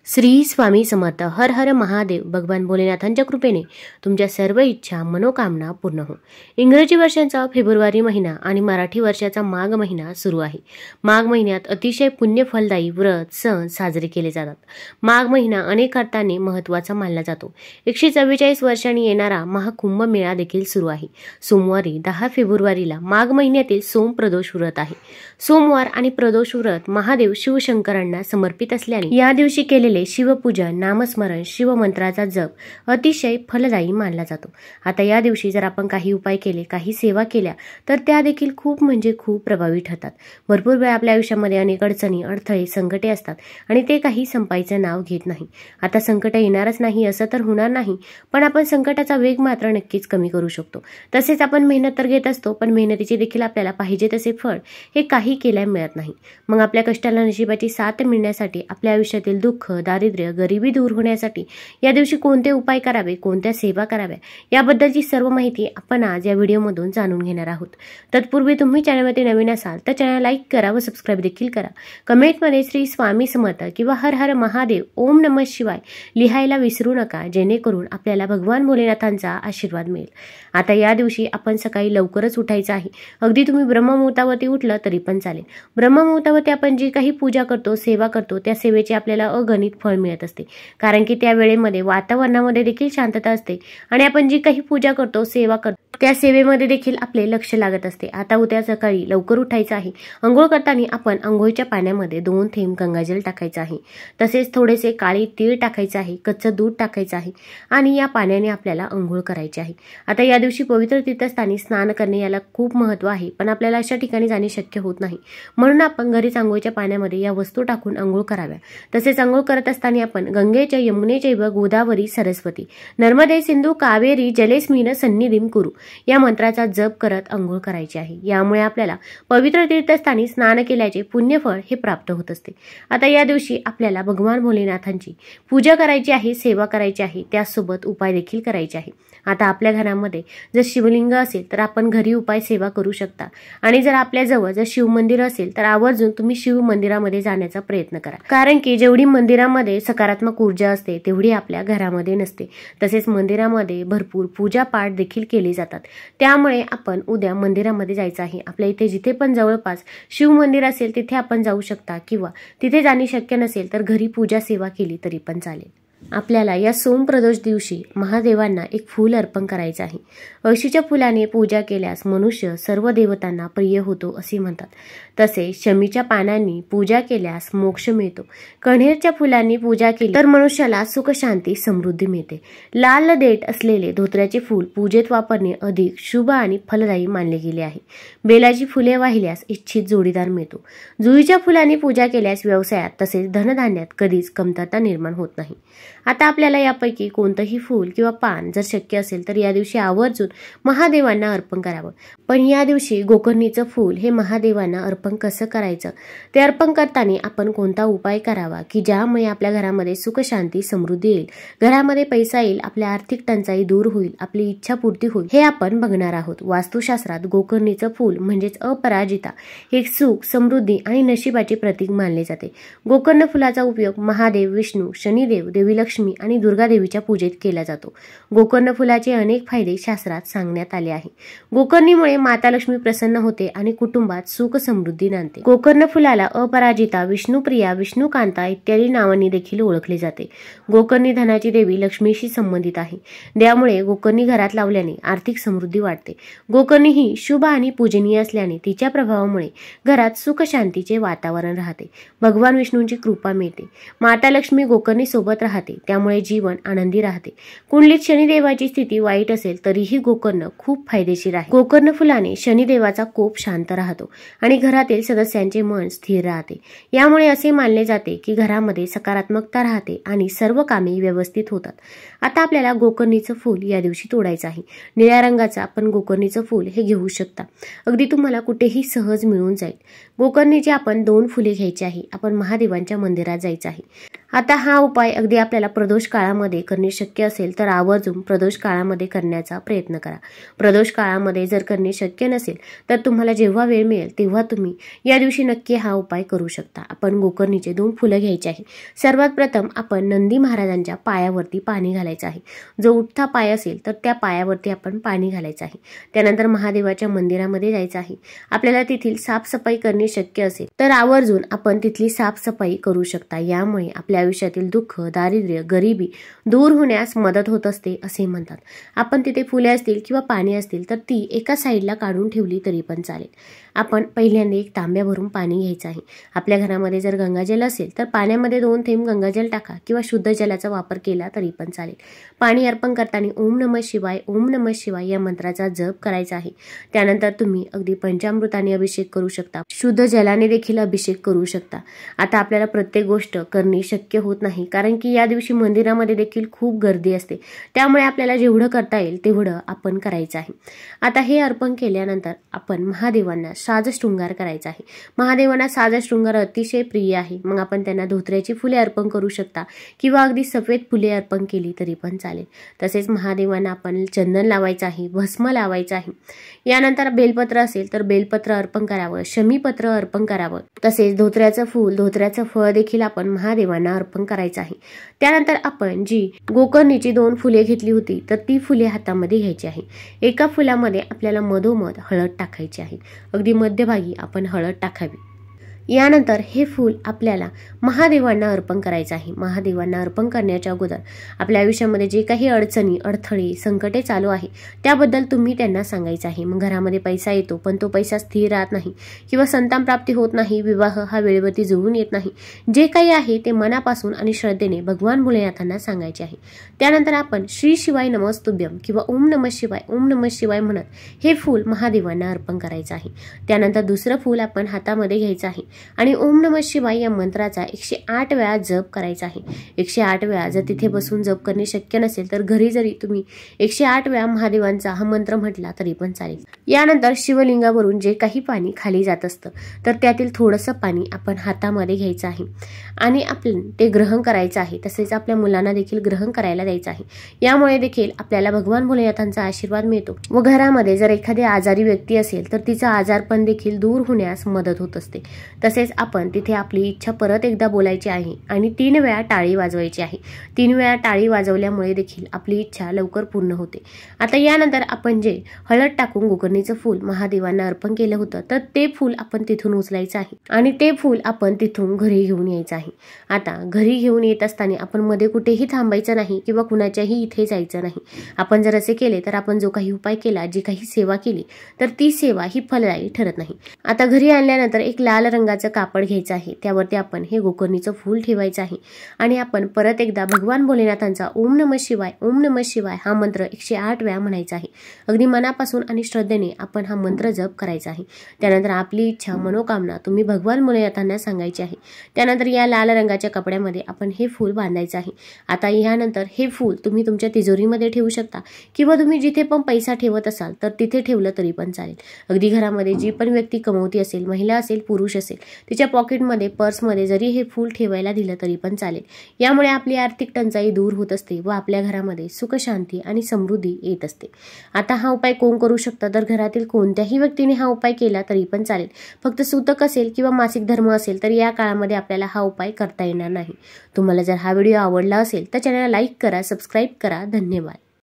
श्री स्वामी समर्थ. हर हर महादेव. भगवान भोलेनाथांच्या कृपेने तुमच्या सर्व इच्छा मनोकामना पूर्ण हो. इंग्रजी वर्षांचा फेब्रुवारी महिना आणि मराठी वर्षाचा माघ महिना सुरू आहे. माघ महिन्यात अतिशय पुण्य फलदायी व्रत सण साजरे केले जातात. माघ महिना अनेक अर्थाने महत्त्वाचा मानला जातो. 144 वर्षांनी येणारा महाकुंभ मेळा देखील सुरू आहे. सोमवारी 10 फेब्रुवारीला माघ महिन्यातील सोम प्रदोष व्रत आहे. सोमवार आणि प्रदोष व्रत महादेव शिवशंकरांना समर्पित असल्याने या दिवशी केलेले शिवपूजन, नामस्मरण, शिवमंत्राचा जप अतिशय फलदायी मानला जातो. आता या दिवशी जर आपण काही उपाय केले, काही सेवा केल्या तर त्या देखील खूप खूप प्रभावी ठरतात. भरपूर वेळा आपल्या आयुष्यामध्ये अनेक अडचणी, अडथळे, संकटे असतात आणि ते काही संपायचं नाव घेत नाही. आता संकट येणारच नाही असं तर होणार नाही, पण आपण संकटाचा वेग मात्र नक्कीच कमी करू शकतो. तसेच आपण मेहनत तर घेत असतो, पण मेहनतीचे देखील आपल्याला पाहिजे तसे फळ हे काही केल्या मिळत नाही. मग आपल्या कष्टाला नशिबाची साथ मिळण्यासाठी, आपल्या आयुष्यातील दुःख, दारिद्र्य, गरिबी दूर होण्यासाठी या दिवशी कोणते उपाय करावे, कोणत्या सेवा कराव्या याबद्दलची सर्व माहिती आपण आज या व्हिडिओमधून जाणून घेणार आहोत. तत्पूर्वी तुम्ही चॅनलमध्ये नवीन असाल तर चॅनल लाईक करा व सबस्क्राईब देखील करा. कमेंटमध्ये श्री स्वामी समर्थ किंवा हर हर महादेव, ओम नमः शिवाय लिहायला विसरू नका, जेणेकरून आपल्याला भगवान भोलेनाथांचा आशीर्वाद मिळेल. आता या दिवशी आपण सकाळी लवकरच उठायचं आहे. अगदी तुम्ही ब्रह्ममुहूर्तावरती उठलं तरी पण चालेल. ब्रह्ममुहूर्तावरती आपण जी काही पूजा करतो, सेवा करतो, त्या सेवेचे आपल्याला अगणित फळ मिळत असते. कारण की त्या वेळेमध्ये वातावरणामध्ये देखील शांतता असते आणि आपण जी काही पूजा करतो, सेवा करतो त्या सेवेमध्ये देखील आपले लक्ष लागत असते. आता उद्या सकाळी लवकर उठायचं आहे. अंघोळ करताना आपण अंघोळीच्या पाण्यामध्ये 2 थेंब गंगाजल टाकायचं आहे. तसेच थोडेसे काळे तीळ टाकायचं आहे, कच्चं दूध टाकायचं आहे आणि या पाण्याने आपल्याला अंघोळ करायची आहे. आता या दिवशी पवित्र तीर्थस्थानी स्नान करणे याला खूप महत्त्व आहे, पण आपल्याला अशा ठिकाणी जाणे शक्य होत नाही. म्हणून आपण घरीच अंघोळीच्या पाण्यामध्ये या वस्तू टाकून अंघोळ कराव्या. तसेच अंघोळ करत असताना आपण गंगेच्या, यमुनेचैव गोदावरी सरस्वती नर्मदे सिंधू कावेरी जलेस्मिन सन्निधिं कुरु या मंत्राचा जप करत अंघोळ करायची आहे. यामुळे आपल्याला पवित्र तीर्थस्थानी स्नान केल्याचे पुण्यफळ हे प्राप्त होत असते. आता या दिवशी आपल्याला भगवान भोलेनाथांची पूजा करायची आहे, सेवा करायची आहे, त्यासोबत उपाय देखील करायचे आहे. आता आपल्या घरामध्ये जर शिवलिंग असेल तर आपण घरी उपाय सेवा करू शकता आणि जर आपल्या जवळ जर शिव मंदिर असेल तर आवर्जून तुम्ही शिव मंदिरामध्ये जाण्याचा प्रयत्न करा. कारण की जेवढी मंदिरामध्ये सकारात्मक ऊर्जा असते तेवढी आपल्या घरामध्ये नसते. तसेच मंदिरामध्ये भरपूर पूजा पाठ देखील केले जातात. त्यामुळे आपण उद्या मंदिरामध्ये जायचं आहे. आपल्या इथे जिथे पण जवळपास शिव मंदिर असेल तिथे आपण जाऊ शकता किंवा तिथे जाणे शक्य नसेल तर घरी पूजा सेवा केली तरी पण चालेल. आपल्याला या सोम प्रदोष दिवशी महादेवांना एक फूल अर्पण करायचं आहे. अळशीच्या फुलाने पूजा केल्यास मनुष्य सर्व देवतांना प्रिय होतो असे म्हणतात. तसेच शमीच्या पानांनी पूजा केल्यास मोक्ष मिळतो. कण्हेरच्या फुलांनी पूजा केली तर मनुष्याला सुख, शांती, समृद्धी मिळते. लाल देठ असलेले धोत्र्याचे फूल पूजेत वापरणे अधिक शुभ आणि फलदायी मानले गेले आहे. बेलाची फुले वाहिल्यास इच्छित जोडीदार मिळतो. जुईच्या फुलांनी पूजा केल्यास व्यवसायात तसेच धनधान्यात कधीच कमतरता निर्माण होत नाही. आता आपल्याला यापैकी कोणतंही फूल किंवा पान जर शक्य असेल तर या दिवशी आवर्जून महादेवांना अर्पण करावं. पण या दिवशी गोकर्णीचं फूल हे महादेवांना अर्पण कसं करायचं, ते अर्पण करताना आपण कोणता उपाय करावा की ज्यामुळे आपल्या घरामध्ये सुख, शांती, समृद्धी येईल, घरामध्ये पैसा येईल, आपल्या आर्थिक टंचाई दूर होईल, आपली इच्छा पूर्ती होईल, हे आपण बघणार आहोत. वास्तुशास्त्रात गोकर्णीचं फूल म्हणजेच अपराजिता हे सुख, समृद्धी आणि नशिबाचे प्रतीक मानले जाते. गोकर्ण फुलाचा उपयोग महादेव, विष्णू, शनिदेव, देवी लक्ष्मी आणि दुर्गा देवीच्या पूजेत केला जातो. गोकर्ण फुलाचे अनेक फायदे शास्त्रात सांगण्यात आले आहे. गोकर्णीमुळे माता लक्ष्मी प्रसन्न होते आणि कुटुंबात सुख समृद्धी नांदते. गोकर्ण फुलाला अपराजिता, विष्णुप्रिया, विष्णुकांता इत्यादी नावांनी देखील ओळखले जाते. गोकर्णी धनाची देवी लक्ष्मीशी संबंधित आहे. त्यामुळे गोकर्णी घरात लावल्याने आर्थिक समृद्धी वाढते. गोकर्णी ही शुभ आणि पूजनीय असल्याने तिच्या प्रभावामुळे घरात सुख, शांतीचे वातावरण राहते. भगवान विष्णूंची कृपा मिळते. माता लक्ष्मी गोकर्णी सोबत राहते, त्यामुळे जीवन आनंदी राहते. कुंडलीत शनिदेवाची स्थिती वाईट असेल तरीही गोकर्ण खूप फायदेशीर आहे. गोकर्ण फुलाने शनिदेवाचा कोप शांत राहतो आणि घरातील सदस्यांचे मन स्थिर राहते. यामुळे असे मानले जाते की घरामध्ये सकारात्मकता राहते आणि सर्व कामे व्यवस्थित होतात. आता आपल्याला गोकर्णीचं फूल या दिवशी तोडायचं आहे. निळ्या रंगाचं आपण गोकर्णीचं फूल हे घेऊ शकता. अगदी तुम्हाला कुठेही सहज मिळून जाईल. गोकर्णीची आपण 2 फुले घ्यायची आहे. आपण महादेवांच्या मंदिरात जायचं आहे. आता हा उपाय अगदी आपल्याला प्रदोष काळामध्ये करणे शक्य असेल तर आवर्जून प्रदोष काळामध्ये करण्याचा प्रयत्न करा. प्रदोष काळामध्ये जर करणे शक्य नसेल तर तुम्हाला जेव्हा वेळ मिळेल तेव्हा तुम्ही या दिवशी नक्की हा उपाय करू शकता। आपण गोकर्णीचे 2 फुलं घ्यायचे आहे। सर्वात प्रथम आपण नंदी महाराजांच्या पायावरती पाणी घालायचं आहे। जो उठता पाय असेल तर त्या पायावरती आपण पाणी घालायचं आहे। त्यानंतर महादेवाच्या मंदिरामध्ये जायचं आहे। आपल्याला तेथील साफसफाई करणे शक्य असेल तर आवर्जून आपण तिथली साफसफाई करू शकता। यामुळे आपल्या आयुष्यातील दुःख, दारिद्र्य, गरिबी दूर होण्यास मदत होत असते असे म्हणतात। आपण तिथे फुले असतील किंवा पाणी असतील तर ती एका साईडला काढून ठेवली तरी पण चालेल। आपण पहिल्यांदा एक तांब्या भरून पाणी घ्यायचं आहे। आपल्या घरामध्ये जर गंगाजल असेल तर पाण्यामध्ये 2 थेंब गंगाजल टाका किंवा शुद्ध जलाचा वापर केला तरी पण चालेल। पाणी अर्पण करताना ओम नमः शिवाय, ओम नमः शिवाय या मंत्राचा जप करायचा आहे। त्यानंतर तुम्ही अगदी पंचामृताने अभिषेक करू शकता, शुद्ध जलाने देखील अभिषेक करू शकता। आता आपल्याला प्रत्येक गोष्ट करणे शक्य होत नाही, कारण की या दिवशी मंदिरामध्ये देखील खूप गर्दी असते। त्यामुळे आपल्याला जेवढं करता येईल तेवढं आपण करायचं आहे। आता हे अर्पण केल्यानंतर आपण महादेवांना साज शृंगार करायचा आहे। महादेवांना साज शृंगार अतिशय प्रिय आहे। मग आपण त्यांना धोत्र्याची फुले अर्पण करू शकता किंवा अगदी सफेद फुले अर्पण केली तरी पण चालेल। तसेच महादेवांना आपण चंदन लावायचं आहे, भस्म लावायचं आहे। यानंतर बेलपत्र असेल तर बेलपत्र अर्पण करावं, शमीपत्र अर्पण करावं। तसेच धोत्र्याचं फूल, धोत्र्याचं फळ देखील आपण महादेवांना अर्पण करायचं आहे। त्यानंतर आपण जी गोकर्णीची 2 फुले घेतली होती तर ती फुले हातामध्ये घ्यायची आहे। एका फुलामध्ये आपल्याला मधोमध हळद टाकायची आहे। अगदी मध्यभागी आपण हळद टाकावी। यानंतर हे फूल आपल्याला महादेवांना अर्पण करायचं आहे। महादेवांना अर्पण करण्याच्या अगोदर आपल्या आयुष्यामध्ये जे काही अडचणी, अडथळे, संकटे चालू आहे त्याबद्दल तुम्ही त्यांना सांगायचं आहे। मग घरामध्ये पैसा येतो पण तो पैसा स्थिर राहत नाही किंवा संतान प्राप्ती होत नाही, विवाह हा वेळेवरती जुळून येत नाही, जे काही आहे ते मनापासून आणि श्रद्धेने भगवान भोलेनाथांना सांगायचे आहे। त्यानंतर आपण श्री शिवाय नमस्तुभ्यम किंवा ओम नमः शिवाय, ओम नमः शिवाय म्हणत हे फूल महादेवांना अर्पण करायचं आहे। त्यानंतर दुसरं फूल आपण हातामध्ये घ्यायचं आहे आणि ओम नमः शिवाय या मंत्राचा 108 वेळा जप करायचा आहे। 108 वेळा जर तिथे बसून जप करणे शक्य नसेल तर घरी जरी तुम्ही 108 वेळा महादेवांचा हा मंत्र म्हटला तरी पण चालेल। यानंतर शिवलिंगावरून जे काही पाणी खाली जात असतं तर त्यातील थोडंसं पाणी आपण हातामध्ये घ्यायचं आहे आणि आपण ते ग्रहण करायचं आहे। तसेच आपल्या मुलांना देखील ग्रहण करायला द्यायचं आहे। यामुळे देखील आपल्याला भगवान भोलेनाथांचा आशीर्वाद मिळतो व घरामध्ये जर एखादी आजारी व्यक्ती असेल तर तिचा आजारपण देखील दूर होण्यास मदत होत असते। तसेच आपण तिथे आपली इच्छा परत एकदा बोलायची आहे आणि 3 वेळा टाळी वाजवायची आहे। 3 वेळा टाळी वाजवल्यामुळे देखील आपली इच्छा लवकर पूर्ण होते। आता यानंतर आपण जे हळद टाकून गोकर्णीचं फूल महादेवांना अर्पण केलं होतं तर ते फूल आपण तिथून उचलायचं आहे आणि ते फूल आपण तिथून घरी घेऊन यायचं आहे। आता घरी घेऊन येत असताना आपण मध्ये कुठेही थांबायचं नाही किंवा कुणाच्याही इथे जायचं नाही। आपण जर असे केले तर आपण जो काही उपाय केला, जी काही सेवा केली तर ती सेवा ही फलदायी ठरत नाही। आता घरी आणल्यानंतर एक लाल रंगाचं कापड घ्यायचं आहे, त्यावरती आपण हे गोकर्णीचं फूल ठेवायचं आहे आणि आपण परत एकदा भगवान भोलेनाथांचा ओम नमः शिवाय, ओम नमः शिवाय हा मंत्र 108 वेळा म्हणायचा आहे। अगदी मनापासून आणि श्रद्धेने आपण हा मंत्र जप करायचा आहे। त्यानंतर आपली इच्छा, मनोकामना तुम्ही भगवान भोलेनाथांना सांगायची आहे। त्यानंतर या लाल रंगाच्या कपड्यामध्ये आपण हे फूल बांधायचं आहे। आता यानंतर हे फूल तुम्ही तुमच्या तिजोरीमध्ये ठेवू शकता किंवा तुम्ही जिथे पण पैसा ठेवत असाल तर तिथे ठेवलं तरी पण चालेल। अगदी घरामध्ये जी पण व्यक्ती कमवती असेल, महिला असेल, पुरुष असेल, तिच्या पॉकेटमध्ये, पर्समध्ये जरी हे फूल ठेवायला दिलं तरी पण चालेल। यामुळे आपली आर्थिक टंचाई दूर होत असते व आपल्या घरामध्ये सुख, शांती आणि समृद्धी येत असते। आता हा उपाय कोण करू शकतं तर घरातील कोणत्याही व्यक्तीने हा उपाय केला तरी पण चालेल। फक्त सूतक असेल किंवा मासिक धर्म असेल तर या काळामध्ये आपल्याला हा उपाय करता येणार नाही। तुम्हाला जर हा व्हिडिओ आवडला असेल तर चॅनलला लाईक करा, सबस्क्राईब करा। धन्यवाद।